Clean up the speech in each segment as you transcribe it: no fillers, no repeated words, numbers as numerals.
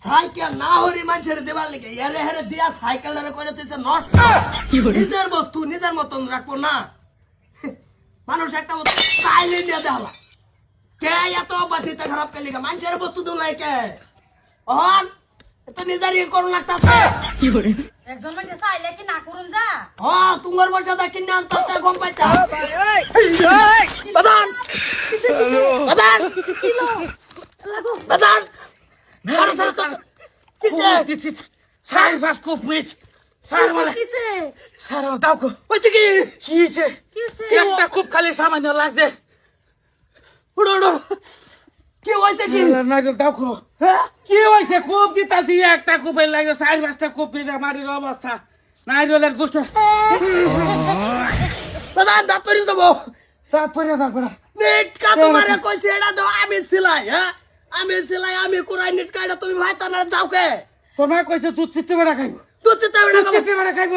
Cycle না হরি মানুষের দেবার লিখে এরে হেরে দিয়া সাইকেল করে দিচ্ছে নষ্ট নিজের বস্তু নিজের মতন রাখবো না মানুষ একটা মতো চাইলে দিয়ে দেওয়া কে এত বাটিতে খারাপ কে লিখা মানুষের বস্তু দুলাই কে অহন এত নিজেরই করুন লাগতাছে কি করে একজন মানে চাইলে কি না করুন যা তুঙ্গর মর্যাদা কিনে আনতে গম পাইতা বাদান বাদান কিলো লাগো বাদান কিসে দিছি সাই বাস খুব মিস সার মানে কিসে সার দাও কো হইছে কি কিছে কিসে একটা খুব খালি সামান্য লাগছে উড়ো উড়ো কি হইছে কি না দাও কো হ্যাঁ কি হইছে খুব দিতাছি একটা খুব লাগে সাই বাসটা খুব পিদা মারির অবস্থা নাইরলের গোষ্ঠ বাদান দাপরি দেবো তারপরে তারপরে নেট কা তোমারে কইছে এটা দাও আমি সিলাই হ্যাঁ আমি সিলাই আমি কুরাই নেট কাটা তুমি ভাইতা না যাও কে তোমার কইছে তুই চিত্তে বেড়া খাইব তুই চিন্তা তুই বেড়া চিত্তে বেড়া খাইব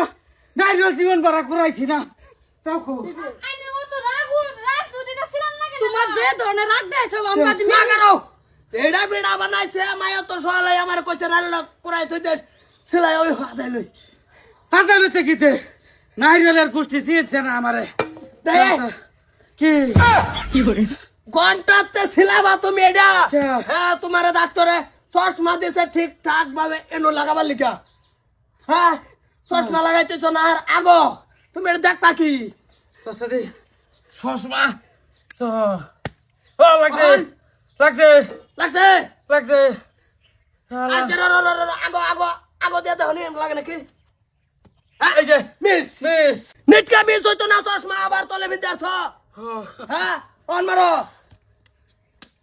নাইরল জীবন বড় করাইছি না দাও কো আইনে ও তো রাগ যদি না ছিলাম না কেন তোমার যে ধরনের রাগ দেয়ছো আম্মা তুমি না করো এডা বেড়া বানাইছে মায়া তো সহালাই আমার কইছে না কুরাই তুই দেশ সিলাই ওই হাদাই লই আদালতে কিতে নাইরলের গোষ্ঠী চিনছে না আমারে দে কি কি করে ঘন্টাতে সিলাবা তুমি এটা কে? হ্যাঁ তোমার ডাক্তারে চশমা দিছে ঠিকঠাক ভাবে এনো লাগাবার লিখা হ্যাঁ চশমা লাগাইতেছ না আর আগো তুমি এটা দেখতা কি তোর সাথে চশমা তো ও লাগছে লাগছে লাগছে লাগছে আচ্ছা, আগো আগো আগো দিয়ে দেখো নি লাগে নাকি এই যে মিস মিস নিটকা মিস হইতো না চশমা আবার তলে বিদ্যা আছো হ্যাঁ অন মারো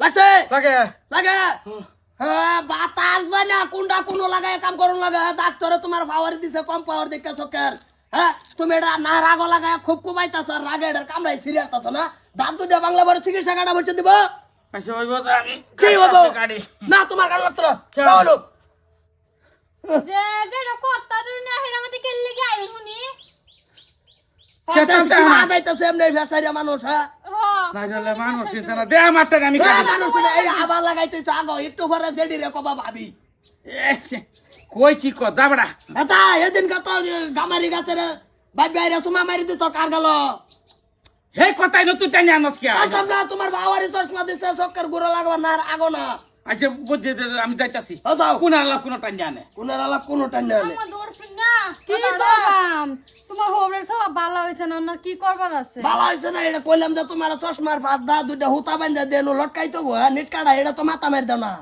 লাগছে লাগে লাগে হ্যাঁ বাতাস যায় না কোনটা কোনো লাগায় কাম করুন লাগে ডাক্তারে তোমার পাওয়ার দিছে কম পাওয়ার দেখে চোখের হ্যাঁ তুমি এটা না রাগ লাগায় খুব কুবাইতাছ আর রাগে এটার কামড়াই সিরিয়াস না দাঁত দুটা বাংলা বড় চিকিৎসা কাটা বলছে দিব আচ্ছা ওই বস আমি কি হবো গাড়ি না তোমার গাড়ি লাগতো কেন? না যে যে করতা তুমি না হেরা মতে কেল্লে কি আইমুনি মানুষ হ্যাঁ নাইরলে মানুষ চিনছে না দে আমার টাকা আমি খাবো মানুষ এই আবার লাগাইতেছে আগো একটু পরে জেডি রে কবা ভাবি কই কি কর যাবড়া এটা এদিন কত গামারি গাছের ভাই বাইরে সুমা মারি দিছ কার গেল হে কথাই নতুন টানি আনস কি না তোমার বাবারি চশমা দিছে চক্কর গুঁড়ো লাগবা না আর আগো না আচ্ছা বুঝছি আমি যাইতাছি ও যাও কোন আলাপ কোন টানি আনে কোনের আলাপ কোনো টান না আমার দৌড়ছিস না কি দৌড়াম তোমার হোবরের সব ভালো হইছে না না কি করবার আছে ভালো হয়েছে না এটা কইলাম যে তোমার চশমার পাঁচ দা দুইটা হুতা বান্ধা দেন লটকাই তো নেট কাটা এটা তো মাথা মারি দাও না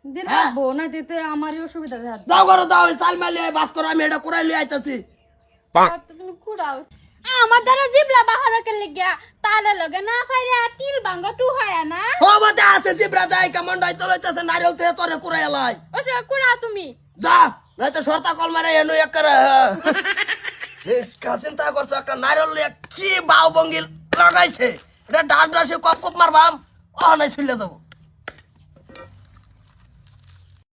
দিতে বো না দিতে আমারই অসুবিধা হয় যাও করো যাও চাল মালি বাস করো আমি এটা কুড়াই লিয়ে আইতাছি তুমি কুড়াও আমার দ্বারা জিবলা বাহার কে লাগিয়া তালে লগে না ফাইরা তিল ভাঙ্গা টু হয় না ও বতে আছে জিব্রা যাই কেমন ডাই তলাইতেছে নারিয়েল তে তোরে কুড়াই লাই ওসে কুড়াও তুমি যা নাই তো সরতা কল মারে এনো এক করে চিন্তা করছে একটা নারিয়েল লিয়ে কি বাউ বঙ্গিল লাগাইছে এটা ডাস ডাসে কপ কপ মারবাম ও নাই ছিলে যাবো